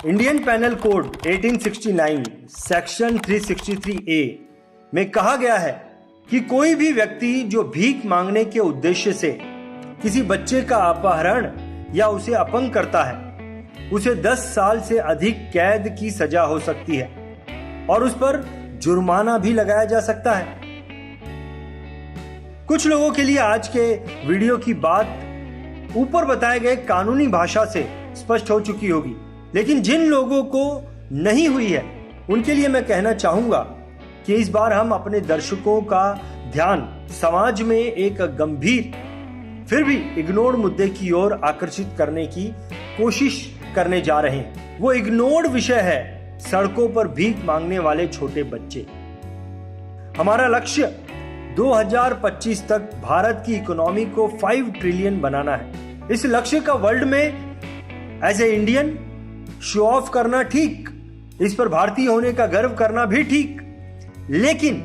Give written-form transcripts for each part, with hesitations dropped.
Indian panel code 1869 section 363A में कहा गया है कि कोई भी व्यक्ति जो भीख मांगने के उद्देश्य से किसी बच्चे का अपहरण या उसे अपंग करता है, उसे 10 साल से अधिक कैद की सजा हो सकती है और उस पर जुर्माना भी लगाया जा सकता है। कुछ लोगों के लिए आज के वीडियो की बात ऊपर बताए गए कानूनी भाषा से स्पष्ट हो चुकी होगी, लेकिन जिन लोगों को नहीं हुई है उनके लिए मैं कहना चाहूंगा कि इस बार हम अपने दर्शकों का ध्यान समाज में एक गंभीर फिर भी इग्नोर्ड मुद्दे की ओर आकर्षित करने की कोशिश करने जा रहे हैं। वो इग्नोर्ड विषय है सड़कों पर भीख मांगने वाले छोटे बच्चे। हमारा लक्ष्य 2025 तक भारत की इकोनॉमी को 5 ट्रिलियन बनाना है। इस लक्ष्य का वर्ल्ड में as a Indian show off करना ठीक, इस पर भारतीय होने का गर्व करना भी ठीक, लेकिन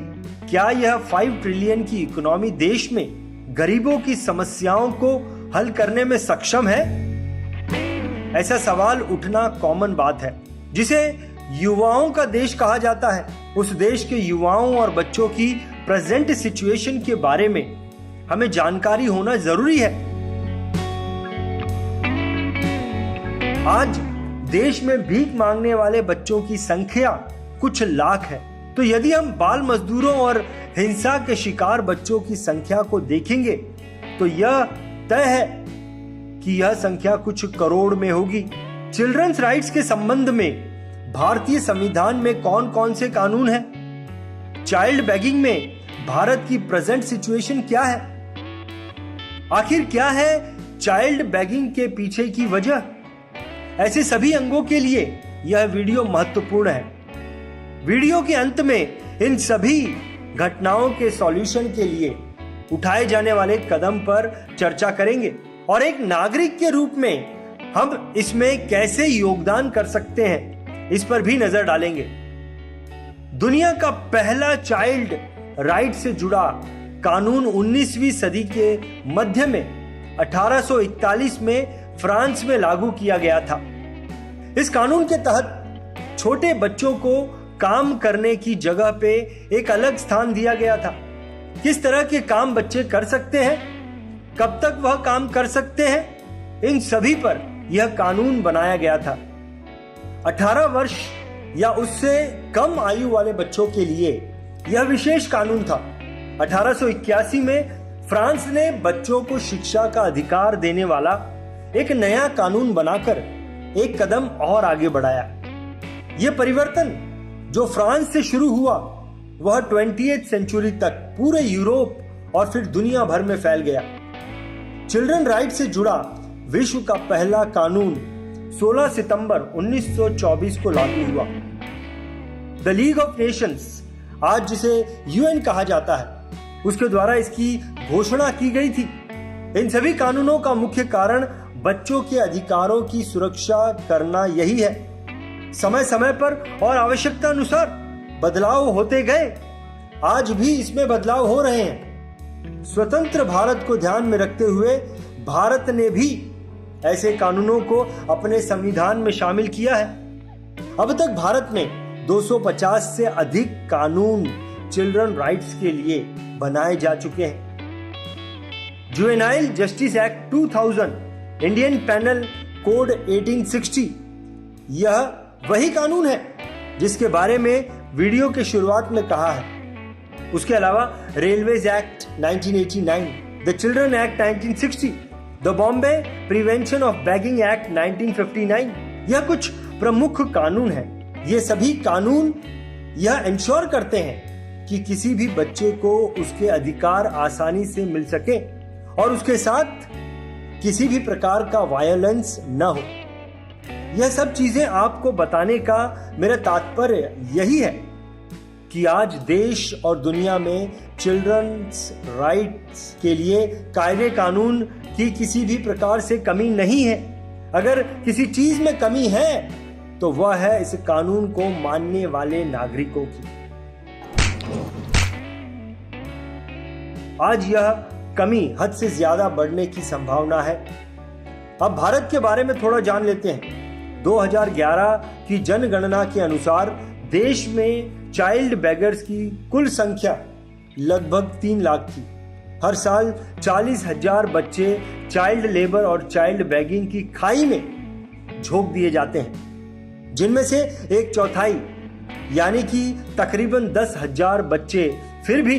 क्या यह 5 ट्रिलियन की इकोनॉमी देश में गरीबों की समस्याओं को हल करने में सक्षम है? ऐसा सवाल उठना कॉमन बात है। जिसे युवाओं का देश कहा जाता है, उस देश के युवाओं और बच्चों की प्रेजेंट सिचुएशन के बारे में हमें जानकारी होना जरूरी है। आज देश में भीख मांगने वाले बच्चों की संख्या कुछ लाख है, तो यदि हम बाल मजदूरों और हिंसा के शिकार बच्चों की संख्या को देखेंगे तो यह तय है कि यह संख्या कुछ करोड़ में होगी। चिल्ड्रंस राइट्स के संबंध में भारतीय संविधान में कौन कौन से कानून हैं? चाइल्ड बेगिंग में भारत की प्रेजेंट सिचुएशन क्या है? आखिर क्या है चाइल्ड बेगिंग के पीछे की वजह? ऐसे सभी अंगों के लिए यह वीडियो महत्वपूर्ण है। वीडियो के अंत में इन सभी घटनाओं के सॉल्यूशन के लिए उठाए जाने वाले कदम पर चर्चा करेंगे और एक नागरिक के रूप में हम इसमें कैसे योगदान कर सकते हैं, इस पर भी नजर डालेंगे। दुनिया का पहला चाइल्ड राइट से जुड़ा कानून 19वीं सदी के मध्य में 1841 में फ्रांस में लागू किया गया था। इस कानून के तहत छोटे बच्चों को काम करने की जगह पे एक अलग स्थान दिया गया था। किस तरह के काम बच्चे कर सकते हैं, कब तक वह काम कर सकते हैं, इन सभी पर यह कानून बनाया गया था। 18 वर्ष या उससे कम आयु वाले बच्चों के लिए यह विशेष कानून था। 1881 में फ्रांस ने बच्चों को शिक्षा का अधिकार देने वाला एक नया कानून बनाकर एक कदम और आगे बढ़ाया। यह परिवर्तन जो फ्रांस से शुरू हुआ वह 20th सेंचुरी तक पूरे यूरोप और फिर दुनिया भर में फैल गया। चिल्ड्रन राइट से जुड़ा विश्व का पहला कानून 16 सितंबर 1924 को लागू हुआ। द लीग ऑफ नेशंस, आज जिसे यूएन कहा जाता है, उसके द्वारा इसकी घोषणा की गई थी। इन सभी कानूनों का मुख्य कारण बच्चों के अधिकारों की सुरक्षा करना यही है। समय समय पर और आवश्यकता अनुसार बदलाव होते गए, आज भी इसमें बदलाव हो रहे हैं। स्वतंत्र भारत को ध्यान में रखते हुए भारत ने भी ऐसे कानूनों को अपने संविधान में शामिल किया है। अब तक भारत में 250 से अधिक कानून चिल्ड्रन राइट्स के लिए बनाए जा चुके हैं। Juvenile justice act 2000, Indian panel code 1860, यह वही कानून है जिसके बारे में वीडियो के शुरुआत में कहा है। उसके अलावा railways act 1989, the children act 1960, the Bombay prevention of begging act 1959, यह कुछ प्रमुख कानून हैं। ये सभी कानून यह इंश्योर करते हैं कि किसी भी बच्चे को उसके अधिकार आसानी से मिल सके और उसके साथ किसी भी प्रकार का वायलेंस न हो। यह सब चीजें आपको बताने का मेरा तात्पर्य यही है कि आज देश और दुनिया में चिल्ड्रंस राइट्स के लिए कायदे कानून की किसी भी प्रकार से कमी नहीं है। अगर किसी चीज में कमी है तो वह है इस कानून को मानने वाले नागरिकों की। आज यह कमी हद से ज्यादा बढ़ने की संभावना है। अब भारत के बारे में थोड़ा जान लेते हैं। 2011 की जनगणना के अनुसार देश में चाइल्ड बेगर्स की कुल संख्या लगभग 3 लाख थी। हर साल 40,000 बच्चे चाइल्ड लेबर और चाइल्ड बेगिंग की खाई में झोंक दिए जाते हैं, जिनमें से 1/4 यानी कि तकरीबन 10,000 बच्चे फिर भी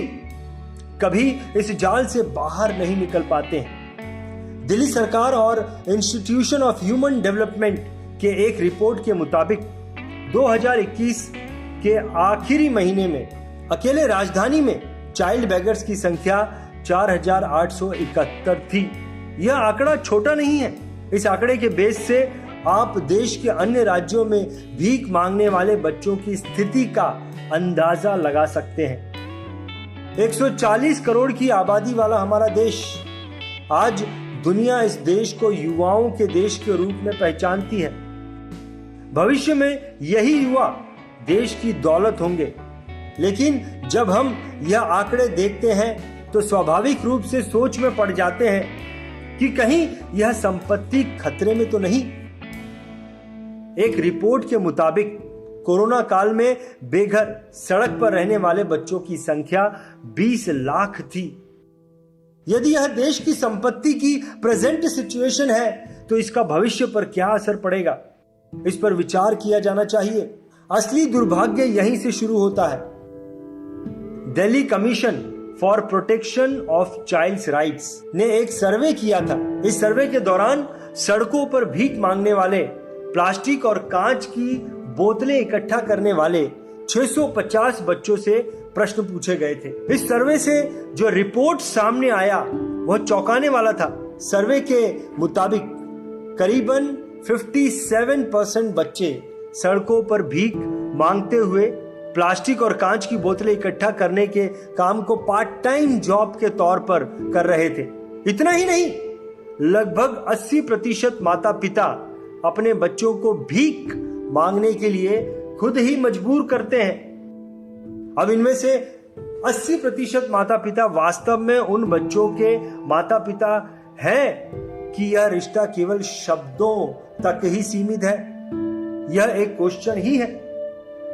कभी इस जाल से बाहर नहीं निकल पाते हैं। दिल्ली सरकार और इंस्टीट्यूशन ऑफ ह्यूमन डेवलपमेंट के एक रिपोर्ट के मुताबिक 2021 के आखिरी महीने में अकेले राजधानी में चाइल्ड बेगर्स की संख्या 4,871 थी। यह आंकड़ा छोटा नहीं है। इस आंकड़े के बेस से आप देश के अन्य राज्यों में भीख मांगने वाले बच्चों की स्थिति का अंदाजा लगा सकते हैं। 140 करोड़ की आबादी वाला हमारा देश, आज दुनिया इस देश को युवाओं के देश के रूप में पहचानती है। भविष्य में यही युवा देश की दौलत होंगे। लेकिन जब हम यह आंकड़े देखते हैं तो स्वाभाविक रूप से सोच में पड़ जाते हैं कि कहीं यह संपत्ति खतरे में तो नहीं। एक रिपोर्ट के मुताबिक कोरोना काल में बेघर सड़क पर रहने वाले बच्चों की संख्या 20 लाख थी। यदि यह देश की संपत्ति की प्रेजेंट सिचुएशन है तो इसका भविष्य पर क्या असर पड़ेगा, इस पर विचार किया जाना चाहिए। असली दुर्भाग्य यहीं से शुरू होता है। Delhi commission for protection of childs rights ने एक सर्वे किया था। इस सर्वे के दौरान सड़कों पर भीख मांगने वाले, प्लास्टिक और कांच की बोतलें इकट्ठा करने वाले 650 बच्चों से प्रश्न पूछे गए थे। इस सर्वे से जो रिपोर्ट सामने आया वह चौंकाने वाला था। सर्वे के मुताबिक करीबन 57% बच्चे सड़कों पर भीख मांगते हुए प्लास्टिक और कांच की बोतलें इकट्ठा करने के काम को पार्ट टाइम जॉब के तौर पर कर रहे थे। इतना ही नहीं, लगभग 80% माता पिता अपने बच्चों को भीख मांगने के लिए खुद ही मजबूर करते हैं। अब इनमें से 80% माता पिता वास्तव में उन बच्चों के माता पिता हैं कि यह रिश्ता केवल शब्दों तक ही सीमित है? यह एक क्वेश्चन ही है।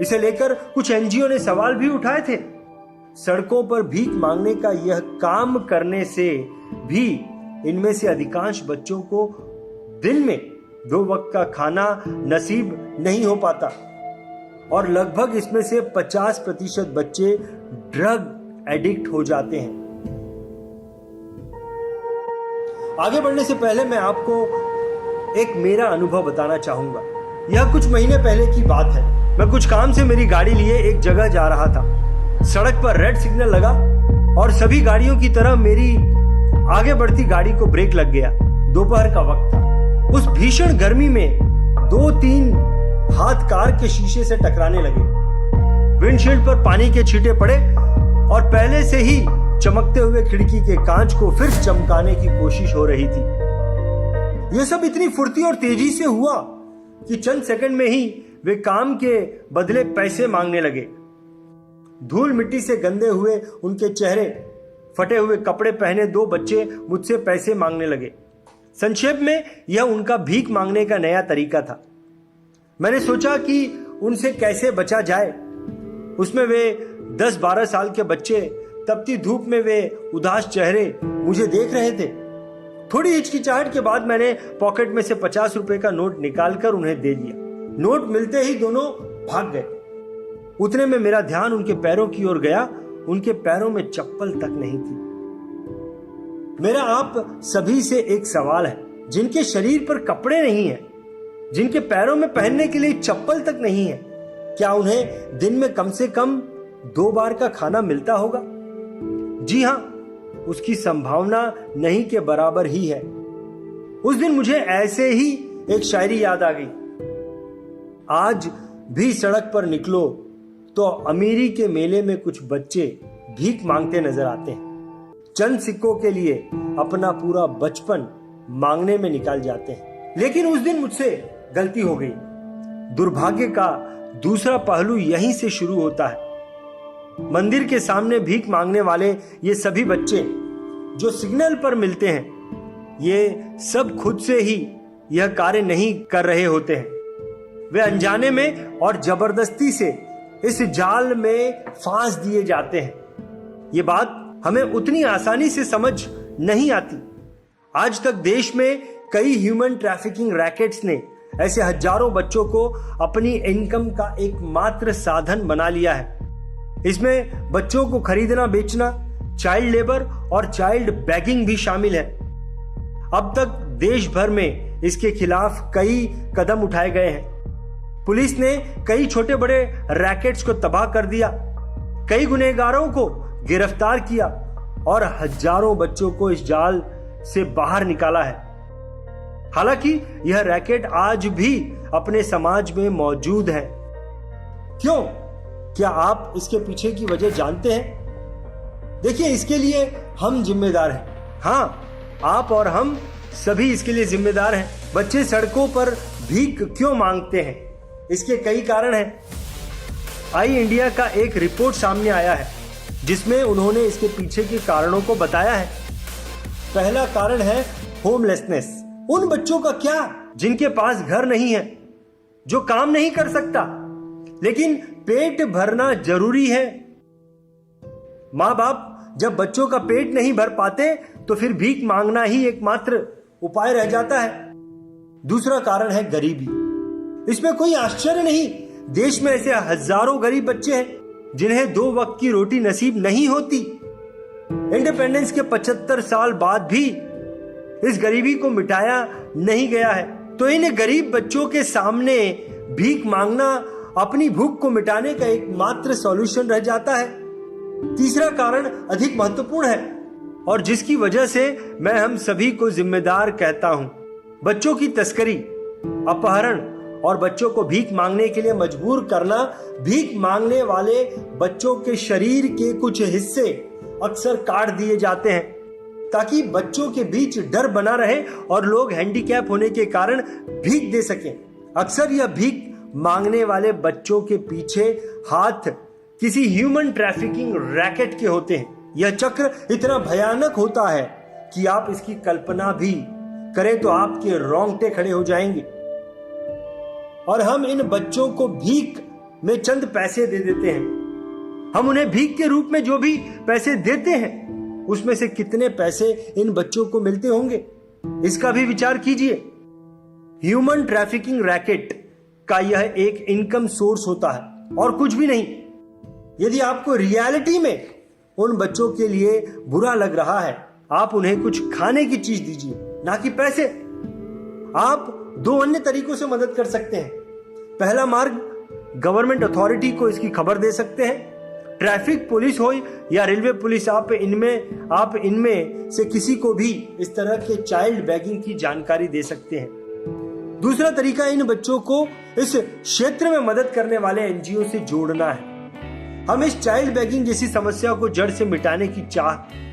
इसे लेकर कुछ एनजीओ ने सवाल भी उठाए थे। सड़कों पर भीख मांगने का यह काम करने से भी इनमें से अधिकांश बच्चों को दिन में 2 वक्त का खाना नसीब नहीं हो पाता और लगभग इसमें से 50% बच्चे ड्रग एडिक्ट हो जाते हैं। आगे बढ़ने से पहले मैं आपको एक मेरा अनुभव बताना चाहूंगा। यह कुछ महीने पहले की बात है। मैं कुछ काम से मेरी गाड़ी लिए एक जगह जा रहा था। सड़क पर रेड सिग्नल लगा और सभी गाड़ियों की तरह मेरी आगे बढ़ती गाड़ी को ब्रेक लग गया। दोपहर का वक्त था। उस भीषण गर्मी में 2-3 हाथ कार के शीशे से टकराने लगे। विंडशील्ड पर पानी के छींटे पड़े और पहले से ही चमकते हुए खिड़की के कांच को फिर चमकाने की कोशिश हो रही थी। यह सब इतनी फुर्ती और तेजी से हुआ कि चंद सेकंड में ही वे काम के बदले पैसे मांगने लगे। धूल मिट्टी से गंदे हुए उनके चेहरे, फटे हुए कपड़े पहने 2 बच्चे मुझसे पैसे मांगने लगे। संक्षेप में यह उनका भीख मांगने का नया तरीका था। मैंने सोचा कि उनसे कैसे बचा जाए। उसमें वे 10-12 साल के बच्चे, तपती धूप में वे उदास चेहरे मुझे देख रहे थे। थोड़ी हिचकिचाहट के बाद मैंने पॉकेट में से 50 रुपए का नोट निकालकर उन्हें दे दिया। नोट मिलते ही दोनों भाग गए। उतने में मेरा ध्यान उनके पैरों की ओर गया। उनके पैरों में चप्पल तक नहीं थी। मेरा आप सभी से एक सवाल है, जिनके शरीर पर कपड़े नहीं है, जिनके पैरों में पहनने के लिए चप्पल तक नहीं है, क्या उन्हें दिन में कम से कम 2 बार का खाना मिलता होगा? जी हां, उसकी संभावना नहीं के बराबर ही है। उस दिन मुझे ऐसे ही एक शायरी याद आ गई। आज भी सड़क पर निकलो तो अमीरी के मेले में कुछ बच्चे भीख मांगते नजर आते हैं। चंद सिक्कों के लिए अपना पूरा बचपन मांगने में निकाल जाते हैं। लेकिन उस दिन मुझसे गलती हो गई। दुर्भाग्य का दूसरा पहलू यहीं से शुरू होता है। मंदिर के सामने भीख मांगने वाले ये सभी बच्चे जो सिग्नल पर मिलते हैं, ये सब खुद से ही यह कार्य नहीं कर रहे होते हैं। वे अनजाने में और जबरदस्ती से इस जाल में फांस दिए जाते हैं। ये बात हमें उतनी आसानी से समझ नहीं आती। आज तक देश में कई ह्यूमन ट्रैफिकिंग रैकेट्स ने ऐसे हजारों बच्चों को अपनी इनकम का एकमात्र साधन बना लिया है। इसमें बच्चों को खरीदना, बेचना, चाइल्ड लेबर और चाइल्ड बैगिंग भी शामिल है। अब तक देश भर में इसके खिलाफ कई कदम उठाए गए हैं। पुलिस ने कई छोटे बड़े रैकेट्स को तबाह कर दिया, कई गुनहगारों को गिरफ्तार किया और हजारों बच्चों को इस जाल से बाहर निकाला है। हालांकि यह रैकेट आज भी अपने समाज में मौजूद है। क्यों? क्या आप इसके पीछे की वजह जानते हैं? देखिए, इसके लिए हम जिम्मेदार हैं। हाँ, आप और हम सभी इसके लिए जिम्मेदार हैं। बच्चे सड़कों पर भीख क्यों मांगते हैं? इसके कई कारण हैं। आई इंडिया का एक रिपोर्ट सामने आया है जिसमें उन्होंने इसके पीछे के कारणों को बताया है। पहला कारण है होमलेसनेस। उन बच्चों का क्या जिनके पास घर नहीं है, जो काम नहीं कर सकता, लेकिन पेट भरना जरूरी है। माँ बाप जब बच्चों का पेट नहीं भर पाते तो फिर भीख मांगना ही एकमात्र उपाय रह जाता है। दूसरा कारण है गरीबी। इसमें कोई आश्चर्य नहीं, देश में ऐसे हजारों गरीब बच्चे हैं जिन्हें 2 वक्त की रोटी नसीब नहीं होती। इंडिपेंडेंस के 75 साल बाद भी इस गरीबी को मिटाया नहीं गया है। तो इन गरीब बच्चों के सामने भीख मांगना अपनी भूख को मिटाने का एकमात्र सॉल्यूशन रह जाता है। तीसरा कारण अधिक महत्वपूर्ण है और जिसकी वजह से मैं हम सभी को जिम्मेदार कहता हूं। बच्चों की तस्करी, अपहरण और बच्चों को भीख मांगने के लिए मजबूर करना। भीख मांगने वाले बच्चों के शरीर के कुछ हिस्से अक्सर काट दिए जाते हैं ताकि बच्चों के बीच डर बना रहे और लोग हैंडीकैप होने के कारण भीख दे सकें। अक्सर यह भीख मांगने वाले बच्चों के पीछे हाथ किसी ह्यूमन ट्रैफिकिंग रैकेट के होते हैं। यह चक्र इतना भयानक होता है कि आप इसकी कल्पना भी करें तो आपके रोंगटे खड़े हो जाएंगे। और हम इन बच्चों को भीख में चंद पैसे दे देते हैं। हम उन्हें भीख के रूप में जो भी पैसे देते हैं उसमें से कितने पैसे इन बच्चों को मिलते होंगे, इसका भी विचार कीजिए। ह्यूमन ट्रैफिकिंग रैकेट का यह एक इनकम सोर्स होता है और कुछ भी नहीं। यदि आपको रियलिटी में उन बच्चों के लिए बुरा लग रहा है, आप उन्हें कुछ खाने की चीज दीजिए, ना कि पैसे। आप 2 अन्य तरीकों से मदद कर सकते हैं। पहला मार्ग, गवर्नमेंट अथॉरिटी को इसकी खबर दे सकते हैं। ट्रैफिक पुलिस हो या रेलवे पुलिस, आप इनमें से किसी को भी इस तरह के चाइल्ड बैगिंग की जानकारी दे सकते हैं। दूसरा तरीका, इन बच्चों को इस क्षेत्र में मदद करने वाले एनजीओ से जोड़ना है। हम इस चाइल्ड बैगिंग जैसी समस्या को जड़ से मिटाने की चाह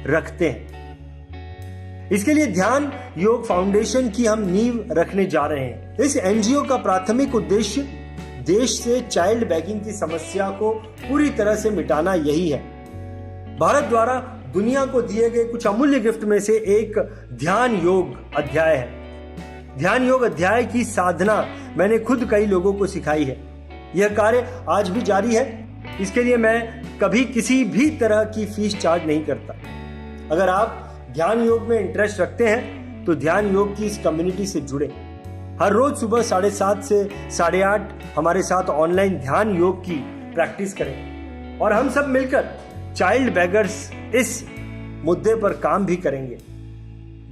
रखते हैं। इसके लिए ध्यान योग फाउंडेशन की हम नींव रखने जा रहे हैं। इस एनजीओ का प्राथमिक उद्देश्य देश से चाइल्ड बैगिंग की समस्या को पूरी तरह से मिटाना यही है। भारत द्वारा दुनिया को दिए गए कुछ अमूल्य गिफ्ट में से एक ध्यान योग अध्याय है। ध्यान योग अध्याय की साधना मैंने खुद कई लोगों को सिखाई है। यह कार्य आज भी जारी है। इसके लिए मैं कभी किसी भी तरह की फीस चार्ज नहीं करता। अगर आप ध्यान योग में इंटरेस्ट रखते हैं तो ध्यान योग की इस कम्युनिटी से जुड़े। हर रोज सुबह 7:30 से 8:30 हमारे साथ ऑनलाइन ध्यान योग की प्रैक्टिस करें और हम सब मिलकर चाइल्ड बैगर्स इस मुद्दे पर काम भी करेंगे।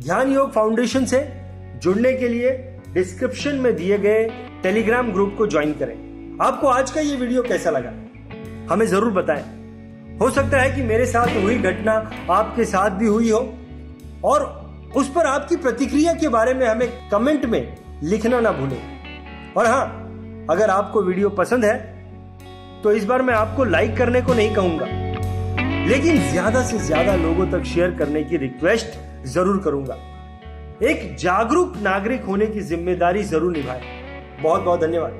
ध्यान योग फाउंडेशन से जुड़ने के लिए डिस्क्रिप्शन में दिए गए टेलीग्राम ग्रुप को ज्वाइन करें। आपको आज का ये वीडियो कैसा लगा हमें जरूर बताएं। हो सकता है कि मेरे साथ हुई घटना आपके साथ भी हुई हो और उस पर आपकी प्रतिक्रिया के बारे में हमें कमेंट में लिखना ना भूलें। और हाँ, अगर आपको वीडियो पसंद है तो इस बार मैं आपको लाइक करने को नहीं कहूंगा, लेकिन ज्यादा से ज्यादा लोगों तक शेयर करने की रिक्वेस्ट जरूर करूंगा। एक जागरूक नागरिक होने की जिम्मेदारी जरूर निभाएं। बहुत बहुत धन्यवाद।